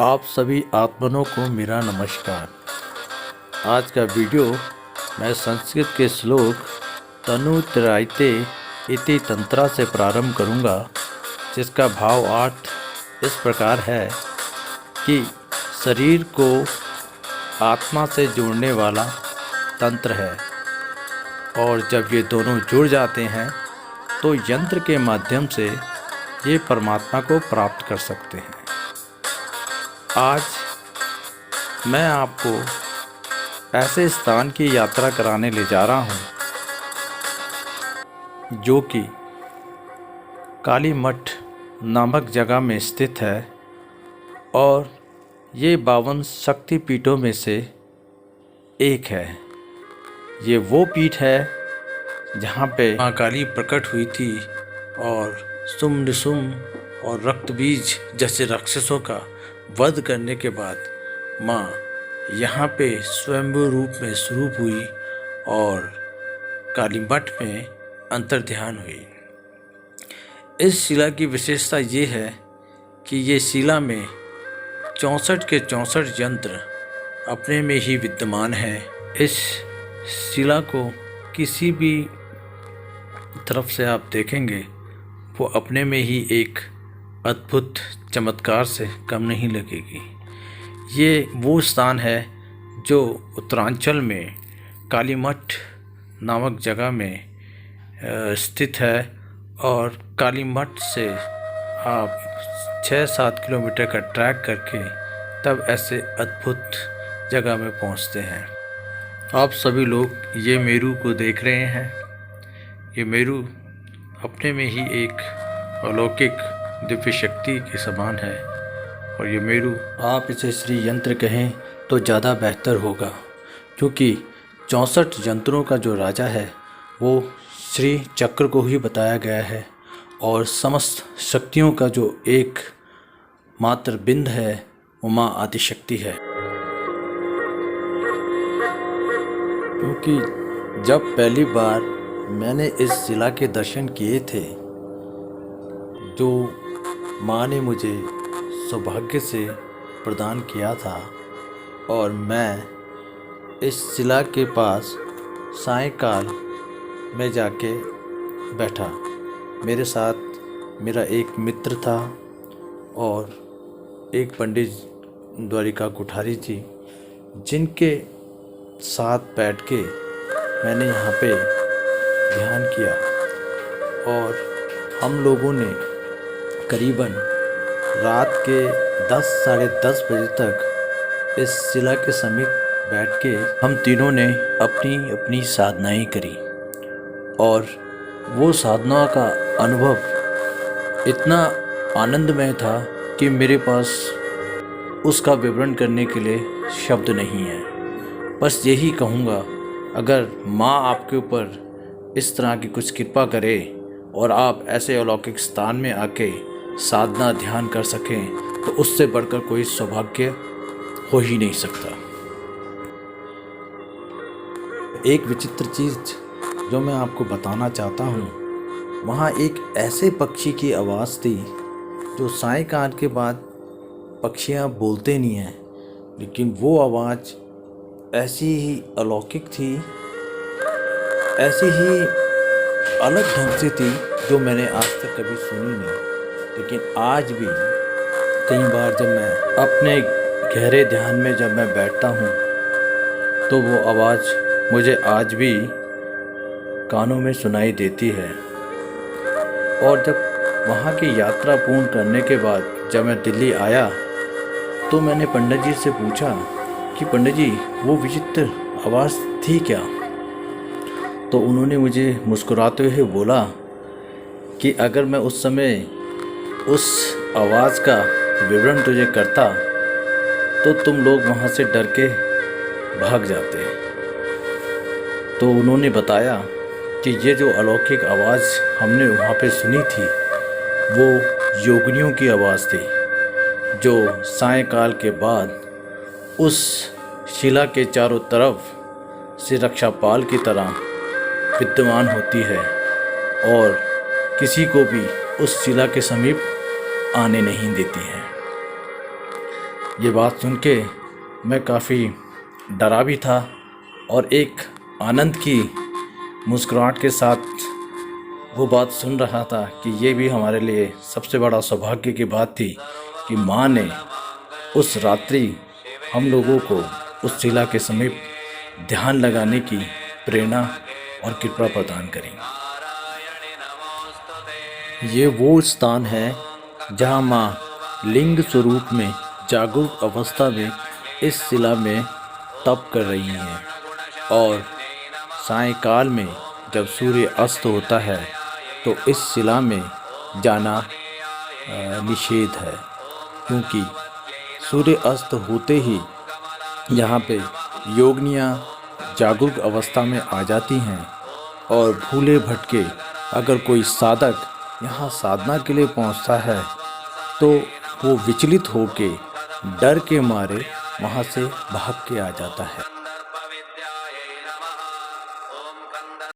आप सभी आत्मनों को मेरा नमस्कार। आज का वीडियो मैं संस्कृत के श्लोक तनु त्रायते इति तंत्रा से प्रारंभ करूंगा, जिसका भाव अर्थ इस प्रकार है कि शरीर को आत्मा से जोड़ने वाला तंत्र है, और जब ये दोनों जुड़ जाते हैं तो यंत्र के माध्यम से ये परमात्मा को प्राप्त कर सकते हैं। आज मैं आपको ऐसे स्थान की यात्रा कराने ले जा रहा हूँ जो कि काली मठ नामक जगह में स्थित है, और ये 52 शक्तिपीठों में से एक है। ये वो पीठ है जहाँ पे माँ काली प्रकट हुई थी और सुम निसुम और रक्त बीज जैसे राक्षसों का वध करने के बाद माँ यहाँ पे स्वयंभू रूप में स्वरूप हुई और काली मठ में अंतर्ध्यान हुई। इस शिला की विशेषता ये है कि ये शिला में 64 के 64 यंत्र अपने में ही विद्यमान हैं। इस शिला को किसी भी तरफ से आप देखेंगे वो अपने में ही एक अद्भुत चमत्कार से कम नहीं लगेगी। ये वो स्थान है जो उत्तरांचल में काली मठ नामक जगह में स्थित है, और काली मठ से आप 6-7 किलोमीटर का ट्रैक करके तब ऐसे अद्भुत जगह में पहुंचते हैं। आप सभी लोग ये मेरू को देख रहे हैं। ये मेरू अपने में ही एक अलौकिक दिव्य शक्ति के समान है, और ये मेरू आप इसे श्री यंत्र कहें तो ज़्यादा बेहतर होगा, क्योंकि 64 यंत्रों का जो राजा है वो श्री चक्र को ही बताया गया है, और समस्त शक्तियों का जो एक मात्र बिंद है वो माँ आदिशक्ति है। क्योंकि जब पहली बार मैंने इस शिला के दर्शन किए थे, जो माँ ने मुझे सौभाग्य से प्रदान किया था, और मैं इस शिला के पास सायंकाल में जाके बैठा। मेरे साथ मेरा एक मित्र था और एक पंडित द्वारिका कुठारी जी, जिनके साथ बैठ के मैंने यहाँ पे ध्यान किया, और हम लोगों ने करीबन रात के 10 साढ़े 10 बजे तक इस शिला के समीप बैठ के हम तीनों ने अपनी अपनी साधनाएं करी, और वो साधना का अनुभव इतना आनंदमय था कि मेरे पास उसका विवरण करने के लिए शब्द नहीं है। बस यही कहूँगा, अगर माँ आपके ऊपर इस तरह की कुछ कृपा करे और आप ऐसे अलौकिक स्थान में आके साधना ध्यान कर सकें, तो उससे बढ़कर कोई सौभाग्य हो ही नहीं सकता। एक विचित्र चीज़ जो मैं आपको बताना चाहता हूँ, वहाँ एक ऐसे पक्षी की आवाज़ थी जो सायंकाल के बाद पक्षियाँ बोलते नहीं हैं, लेकिन वो आवाज़ ऐसी ही अलौकिक थी, ऐसी ही अलग ढंग से थी जो मैंने आज तक कभी सुनी नहीं। लेकिन आज भी कई बार जब मैं अपने गहरे ध्यान में जब मैं बैठता हूँ, तो वो आवाज़ मुझे आज भी कानों में सुनाई देती है। और जब वहाँ की यात्रा पूर्ण करने के बाद जब मैं दिल्ली आया, तो मैंने पंडित जी से पूछा कि पंडित जी, वो विचित्र आवाज़ थी क्या? तो उन्होंने मुझे मुस्कुराते हुए बोला कि अगर मैं उस समय उस आवाज़ का विवरण तुझे करता तो तुम लोग वहाँ से डर के भाग जाते। तो उन्होंने बताया कि ये जो अलौकिक आवाज़ हमने वहाँ पे सुनी थी, वो योगिनियों की आवाज़ थी, जो सायंकाल के बाद उस शिला के चारों तरफ से रक्षापाल की तरह विद्यमान होती है, और किसी को भी उस शिला के समीप आने नहीं देती है। ये बात सुन के मैं काफ़ी डरा भी था और एक आनंद की मुस्कुराहट के साथ वो बात सुन रहा था कि ये भी हमारे लिए सबसे बड़ा सौभाग्य की बात थी कि माँ ने उस रात्रि हम लोगों को उस शिला के समीप ध्यान लगाने की प्रेरणा और कृपा प्रदान करी। ये वो स्थान है जहाँ माँ लिंग स्वरूप में जागरूक अवस्था में इस शिला में तप कर रही हैं और सायंकाल में जब सूर्य अस्त होता है तो इस शिला में जाना निषेध है, क्योंकि सूर्य अस्त होते ही यहाँ पे योगिनियाँ जागरूक अवस्था में आ जाती हैं और भूले भटके अगर कोई साधक यहाँ साधना के लिए पहुँचता है तो वो विचलित होके डर के मारे वहाँ से भाग के आ जाता है।